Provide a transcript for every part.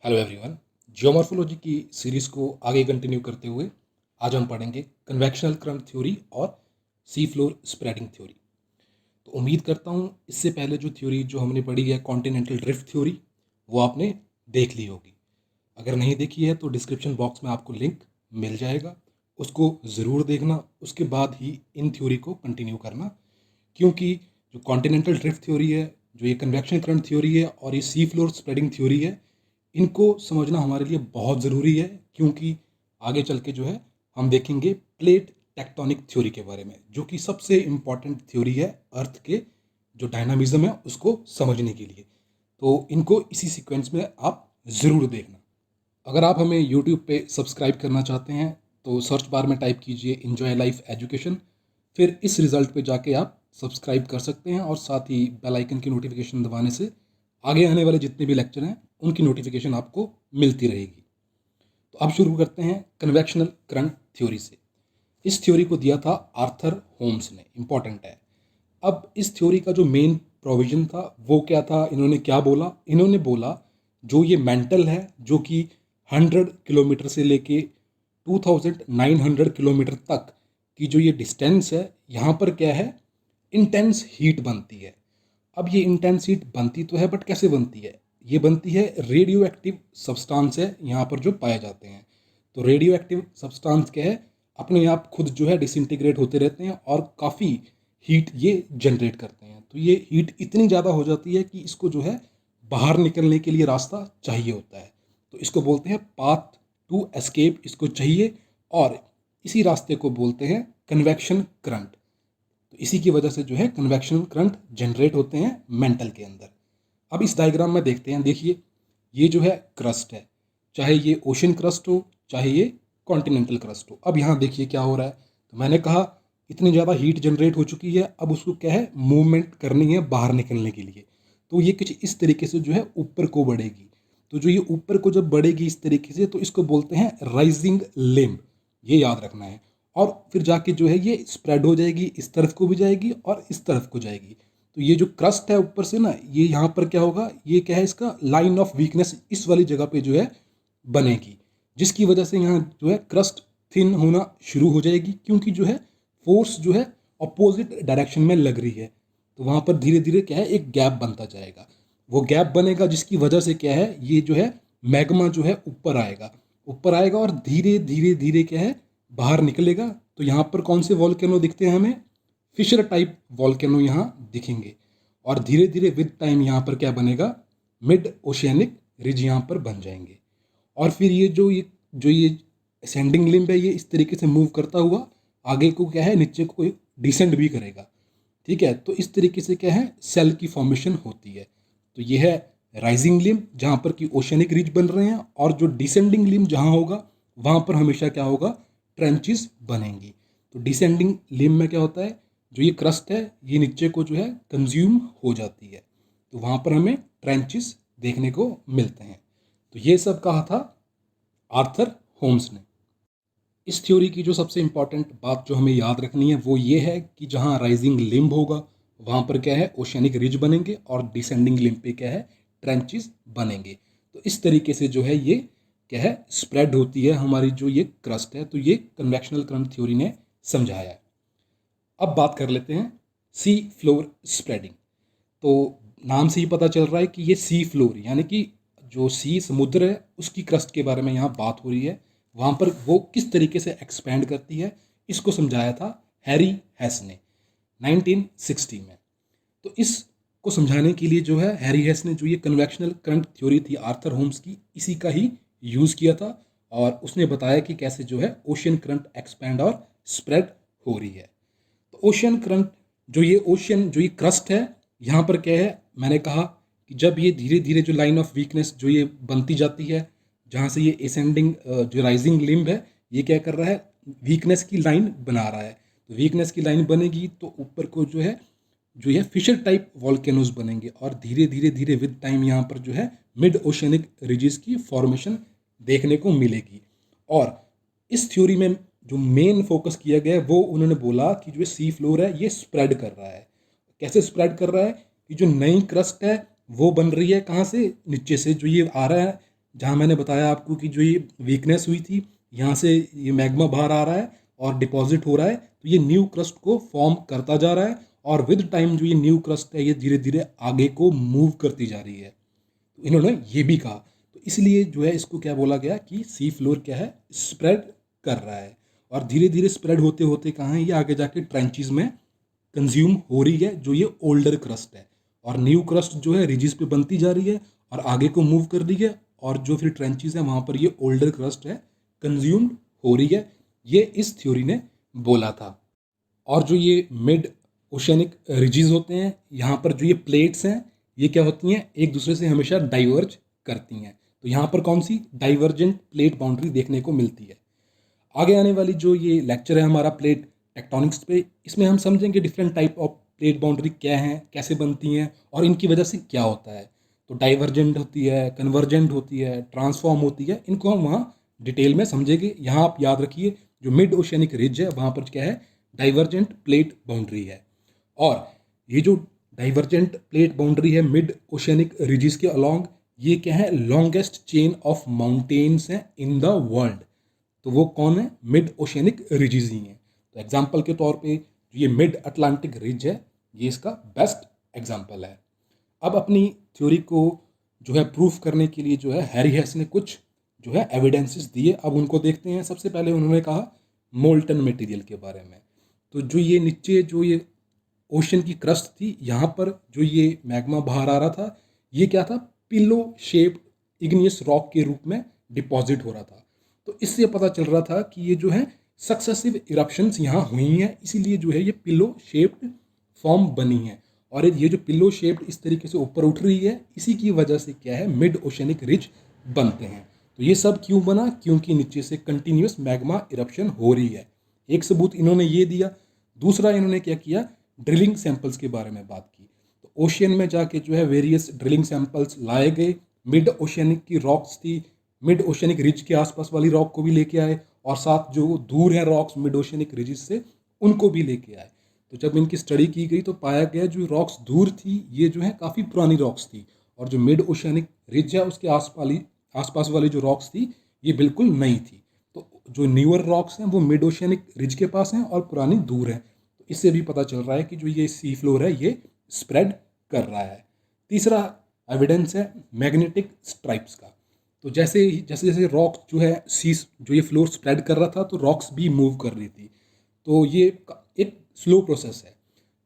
Hello everyone. Geomorphology की series को आगे कंटिन्यू करते हुए आज हम पढ़ेंगे कन्वेक्शनल करंट थ्योरी और सी फ्लोर स्प्रेडिंग थ्योरी। तो उम्मीद करता हूँ इससे पहले जो थ्योरी जो हमने पढ़ी है कॉन्टिनेंटल ड्रिफ्ट थ्योरी, वो आपने देख ली होगी। अगर नहीं देखी है तो डिस्क्रिप्शन बॉक्स में आपको लिंक मिल जाएगा, उसको ज़रूर देखना। उसके बाद ही इन थ्योरी को कंटिन्यू करना, क्योंकि जो कॉन्टिनेंटल ड्रिफ्ट थ्योरी है, जो ये कन्वेक्शन करंट थ्योरी है और ये सी फ्लोर स्प्रेडिंग थ्योरी है, इनको समझना हमारे लिए बहुत ज़रूरी है। क्योंकि आगे चल के जो है हम देखेंगे प्लेट टेक्टोनिक थ्योरी के बारे में, जो कि सबसे इम्पॉर्टेंट थ्योरी है अर्थ के जो डायनामिज्म है उसको समझने के लिए। तो इनको इसी सीक्वेंस में आप ज़रूर देखना। अगर आप हमें यूट्यूब पे सब्सक्राइब करना चाहते हैं तो सर्च बार में टाइप कीजिए एंजॉय लाइफ एजुकेशन, फिर इस रिज़ल्ट पे जाके आप सब्सक्राइब कर सकते हैं और साथ ही बेल आइकन की नोटिफिकेशन दबाने से आगे आने वाले जितने भी लेक्चर हैं उनकी नोटिफिकेशन आपको मिलती रहेगी। तो अब शुरू करते हैं कन्वेक्शनल करंट थ्योरी से। इस थ्योरी को दिया था आर्थर होम्स ने, इंपॉर्टेंट है। अब इस थ्योरी का जो मेन प्रोविजन था वो क्या था, इन्होंने क्या बोला? इन्होंने बोला जो ये मेंटल है, जो कि 100 किलोमीटर से लेके 2900 किलोमीटर तक की जो ये डिस्टेंस है, यहाँ पर क्या है, इंटेंस हीट बनती है। अब ये इंटेंस हीट बनती तो है, बट कैसे बनती है? ये बनती है रेडियो एक्टिव सब्सटेंस है यहाँ पर जो पाए जाते हैं। तो रेडियो एक्टिव सब्सटेंस क्या है, अपने आप खुद जो है डिसइंटीग्रेट होते रहते हैं और काफ़ी हीट ये जनरेट करते हैं। तो ये हीट इतनी ज़्यादा हो जाती है कि इसको जो है बाहर निकलने के लिए रास्ता चाहिए होता है। तो इसको बोलते हैं पाथ टू एस्केप, इसको चाहिए, और इसी रास्ते को बोलते हैं कन्वेक्शन करंट। तो इसी की वजह से जो है कन्वेक्शन करंट जनरेट होते हैं मेंटल के अंदर। अब इस डायग्राम में देखते हैं, देखिए ये जो है क्रस्ट है, चाहे ये ओशन क्रस्ट हो चाहे ये कॉन्टिनेंटल क्रस्ट हो। अब यहाँ देखिए क्या हो रहा है, तो मैंने कहा इतनी ज़्यादा हीट जनरेट हो चुकी है, अब उसको क्या है, मूवमेंट करनी है बाहर निकलने के लिए। तो ये कुछ इस तरीके से जो है ऊपर को बढ़ेगी। तो जो ये ऊपर को जब बढ़ेगी इस तरीके से, तो इसको बोलते हैं राइजिंग लिम्ब, ये याद रखना है। और फिर जाके जो है ये स्प्रेड हो जाएगी, इस तरफ को भी जाएगी और इस तरफ को जाएगी। तो ये जो क्रस्ट है ऊपर से ना, ये यहाँ पर क्या होगा, ये क्या है, इसका लाइन ऑफ वीकनेस इस वाली जगह पे जो है बनेगी, जिसकी वजह से यहाँ जो है क्रस्ट थिन होना शुरू हो जाएगी, क्योंकि जो है फोर्स जो है अपोजिट डायरेक्शन में लग रही है। तो वहाँ पर धीरे धीरे क्या है, एक गैप बनता जाएगा। वो गैप बनेगा जिसकी वजह से क्या है, ये जो है मैग्मा जो है ऊपर आएगा, ऊपर आएगा और धीरे धीरे धीरे क्या है, बाहर निकलेगा। तो यहाँ पर कौन से वॉल्केनो दिखते हैं हमें? फिशर टाइप वॉल्केनो यहाँ दिखेंगे। और धीरे धीरे विद टाइम यहाँ पर क्या बनेगा, मिड ओशियनिक रिज यहाँ पर बन जाएंगे। और फिर ये असेंडिंग लिम्ब है, ये इस तरीके से मूव करता हुआ आगे को क्या है, नीचे को डिसेंड भी करेगा। ठीक है, तो इस तरीके से क्या है, सेल की फॉर्मेशन होती है। तो ये है राइजिंग लिम्ब जहाँ पर कि ओशियनिक रिज बन रहे हैं, और जो डिसेंडिंग लिम्ब जहाँ होगा वहाँ पर हमेशा क्या होगा, ट्रेंचेस बनेंगी। तो डिसेंडिंग लिम्ब में क्या होता है, जो ये क्रस्ट है ये नीचे को जो है कंज्यूम हो जाती है, तो वहाँ पर हमें ट्रेंचेस देखने को मिलते हैं। तो ये सब कहा था आर्थर होम्स ने। इस थ्योरी की जो सबसे इंपॉर्टेंट बात जो हमें याद रखनी है वो ये है कि जहाँ राइजिंग लिम्ब होगा वहाँ पर क्या है, ओशियनिक रिज बनेंगे, और डिसेंडिंग लिम्ब पे क्या है, ट्रेंचेस बनेंगे। तो इस तरीके से जो है ये क्या है, स्प्रेड होती है हमारी जो ये क्रस्ट है। तो ये कन्वेक्शनल करंट थ्योरी ने समझाया है। अब बात कर लेते हैं सी फ्लोर स्प्रेडिंग। तो नाम से ही पता चल रहा है कि ये सी फ्लोर यानी कि जो सी समुद्र है उसकी क्रस्ट के बारे में यहाँ बात हो रही है। वहाँ पर वो किस तरीके से एक्सपैंड करती है, इसको समझाया था हैरी हेस ने 1960 में। तो इसको समझाने के लिए जो है हैरी हेस ने जो ये कन्वेक्शनल करंट थ्योरी थी आर्थर होम्स की, इसी का ही यूज़ किया था। और उसने बताया कि कैसे जो है ओशियन करंट एक्सपैंड और स्प्रेड हो रही है। तो ओशियन करंट, जो ये ओशियन जो ये क्रस्ट है, यहाँ पर क्या है, मैंने कहा कि जब ये धीरे धीरे जो लाइन ऑफ वीकनेस जो ये बनती जाती है, जहाँ से ये असेंडिंग जो राइजिंग लिम्ब है ये क्या कर रहा है, वीकनेस की लाइन बना रहा है। तो वीकनेस की लाइन बनेगी तो ऊपर को जो है फिशर टाइप वॉल्केनोज बनेंगे, और धीरे धीरे धीरे विद टाइम यहाँ पर जो है मिड ओशियनिक रिजिस की फॉर्मेशन देखने को मिलेगी। और इस थ्योरी में जो मेन फोकस किया गया है वो उन्होंने बोला कि जो सी फ्लोर है ये स्प्रेड कर रहा है। कैसे स्प्रेड कर रहा है कि जो नई क्रस्ट है वो बन रही है कहाँ से, नीचे से। जो ये आ रहा है जहाँ मैंने बताया आपको कि जो ये वीकनेस हुई थी, यहाँ से ये मैग्मा बाहर आ रहा है और डिपॉजिट हो रहा है, तो ये न्यू क्रस्ट को फॉर्म करता जा रहा है और विद टाइम जो ये न्यू क्रस्ट है ये धीरे धीरे आगे को मूव करती जा रही है। तो इन्होंने ये भी कहा, तो इसलिए जो है इसको क्या बोला गया कि सी फ्लोर क्या है, स्प्रेड कर रहा है और धीरे धीरे स्प्रेड होते होते कहाँ है, ये आगे जाके ट्रेंचेस में कंज्यूम हो रही है जो ये ओल्डर क्रस्ट है, और न्यू क्रस्ट जो है रिजिस पे बनती जा रही है और आगे को मूव कर रही है, और जो फिर ट्रेंचेस है वहाँ पर ये ओल्डर क्रस्ट है कंज्यूम्ड हो रही है। ये इस थ्योरी ने बोला था। और जो ये मिड ओशियनिक रिजिज होते हैं, यहाँ पर जो ये प्लेट्स हैं ये क्या होती हैं, एक दूसरे से हमेशा डाइवर्ज करती हैं। तो यहाँ पर कौन सी डाइवर्जेंट प्लेट बाउंड्री देखने को मिलती है। आगे आने वाली जो ये लेक्चर है हमारा प्लेट टेक्टोनिक्स पे, इसमें हम समझेंगे different type of plate boundary क्या हैं, कैसे बनती हैं और इनकी वजह से क्या होता है। तो डाइवर्जेंट होती है, कन्वर्जेंट होती है, ट्रांसफॉर्म होती है, इनको हम वहाँ डिटेल में समझेंगे। यहाँ आप याद रखिए जो मिड ओशियनिक रिज है वहाँ पर क्या है, डाइवर्जेंट प्लेट बाउंड्री है। और ये जो डाइवर्जेंट प्लेट बाउंड्री है मिड ओशियनिक रिजिस के अलोंग, ये क्या है, लॉन्गेस्ट चेन ऑफ माउंटेन्स हैं इन द वर्ल्ड। तो वो कौन है, मिड ओशियनिक रिजिज ही हैं। तो एग्जाम्पल के तौर पे ये मिड अटलांटिक रिज है, ये इसका बेस्ट एग्जाम्पल है। अब अपनी थ्योरी को जो है प्रूफ करने के लिए जो है हैरी हेस ने कुछ जो है एविडेंसेस दिए। अब उनको देखते हैं। सबसे पहले उन्होंने कहा मोल्टन मटेरियल के बारे में। तो जो ये नीचे जो ये ओशन की क्रस्ट थी, यहाँ पर जो ये मैग्मा बाहर आ रहा था, ये क्या था, पिलो शेप्ड इग्नियस रॉक के रूप में डिपॉजिट हो रहा था। तो इससे पता चल रहा था कि ये जो है सक्सेसिव इरप्शंस यहाँ हुई हैं, इसीलिए जो है ये पिलो शेप्ड फॉर्म बनी है। और ये जो पिलो शेप्ड इस तरीके से ऊपर उठ रही है, इसी की वजह से क्या है, मिड ओशनिक रिज बनते हैं। तो ये सब क्यों बना, क्योंकि नीचे से कंटिन्यूस मैग्मा इरप्शन हो रही है। एक सबूत इन्होंने ये दिया। दूसरा इन्होंने क्या किया, ड्रिलिंग सैंपल्स के बारे में बात की। तो ओशियन में जाके जो है वेरियस ड्रिलिंग सैंपल्स लाए गए। मिड ओशियनिक की रॉक्स थी, मिड ओशियनिक रिज के आसपास वाली रॉक को भी लेके आए, और साथ जो दूर हैं रॉक्स मिड ओशियनिक रिज से, उनको भी लेके आए। तो जब इनकी स्टडी की गई तो पाया गया जो रॉक्स दूर थी ये जो है काफ़ी पुरानी रॉक्स थी, और जो मिड ओशियनिक रिज है उसके आसपास वाली जो रॉक्स थी ये बिल्कुल नई थी। तो जो न्यूअर रॉक्स हैं वो मिड ओशियनिक रिज के पास हैं और पुरानी दूर हैं। तो इससे भी पता चल रहा है कि जो ये सी फ्लोर है ये स्प्रेड कर रहा है। तीसरा एविडेंस है मैग्नेटिक स्ट्राइप्स का। तो जैसे जैसे रॉक जो है जो ये फ्लोर स्प्रेड कर रहा था तो रॉक्स भी मूव कर रही थी। तो ये एक स्लो प्रोसेस है।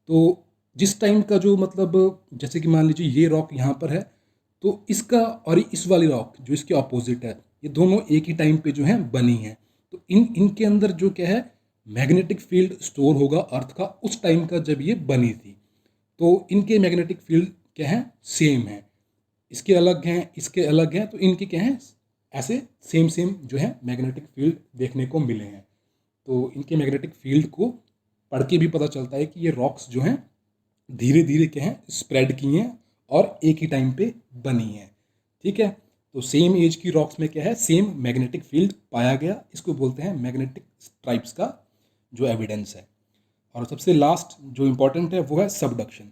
तो जिस टाइम का जो मतलब, जैसे कि मान लीजिए ये रॉक यहाँ पर है, तो इसका और इस वाली रॉक जो इसके ऑपोजिट है, ये दोनों एक ही टाइम पे जो है बनी है। तो इनके अंदर जो क्या है, मैग्नेटिक फील्ड स्टोर होगा अर्थ का उस टाइम का जब ये बनी थी। तो इनके मैग्नेटिक फील्ड क्या है, सेम है। इसके अलग हैं, इसके अलग हैं, तो इनके क्या हैं, ऐसे सेम सेम जो है मैग्नेटिक फील्ड देखने को मिले हैं। तो इनके मैग्नेटिक फील्ड को पढ़ के भी पता चलता है कि ये रॉक्स जो हैं धीरे धीरे क्या हैं, स्प्रेड की हैं और एक ही टाइम पे बनी हैं। ठीक है, तो सेम एज की रॉक्स में क्या है, सेम मैग्नेटिक फील्ड पाया गया। इसको बोलते हैं मैग्नेटिक स्ट्राइप्स का जो एविडेंस है। और सबसे लास्ट जो इम्पोर्टेंट है वो है सबडक्शन।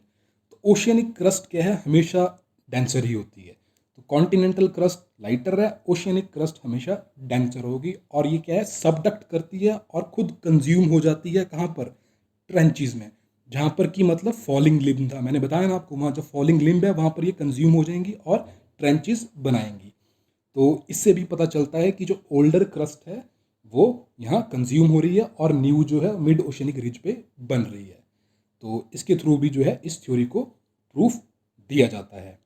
तो ओशियनिक क्रस्ट क्या है, हमेशा डेंसर ही होती है। तो कॉन्टिनेंटल क्रस्ट लाइटर है, ओशियनिक क्रस्ट हमेशा डेंसर होगी, और ये क्या है, सबडक्ट करती है और खुद कंज्यूम हो जाती है। कहाँ पर, ट्रेंचेस में, जहाँ पर कि मतलब फॉलिंग लिम्ब था, मैंने बताया ना आपको, वहाँ जो फॉलिंग लिम्ब है वहाँ पर ये कंज्यूम हो जाएंगी और ट्रेंचेस बनाएंगी। तो इससे भी पता चलता है कि जो ओल्डर क्रस्ट है वो यहाँ कंज्यूम हो रही है और न्यू जो है मिड ओशनिक रिज पे बन रही है। तो इसके थ्रू भी जो है इस थ्योरी को प्रूफ दिया जाता है।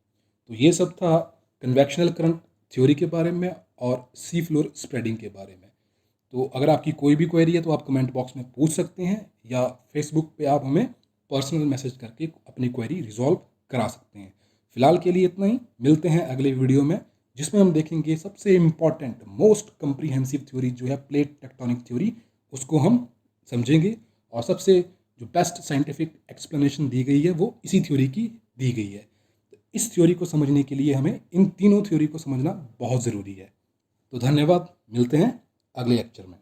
तो ये सब था कन्वेक्शनल करंट थ्योरी के बारे में और सी फ्लोर स्प्रेडिंग के बारे में। तो अगर आपकी कोई भी क्वेरी है तो आप कमेंट बॉक्स में पूछ सकते हैं, या फेसबुक पे आप हमें पर्सनल मैसेज करके अपनी क्वेरी रिजॉल्व करा सकते हैं। फिलहाल के लिए इतना ही, मिलते हैं अगले वीडियो में जिसमें हम देखेंगे सबसे इम्पॉर्टेंट मोस्ट कंप्रीहेंसिव थ्योरी जो है प्लेट टेक्टोनिक थ्योरी, उसको हम समझेंगे। और सबसे जो बेस्ट साइंटिफिक एक्सप्लेनेशन दी गई है वो इसी थ्योरी की दी गई है। तो इस थ्योरी को समझने के लिए हमें इन तीनों थ्योरी को समझना बहुत ज़रूरी है। तो धन्यवाद, मिलते हैं अगले लेक्चर में।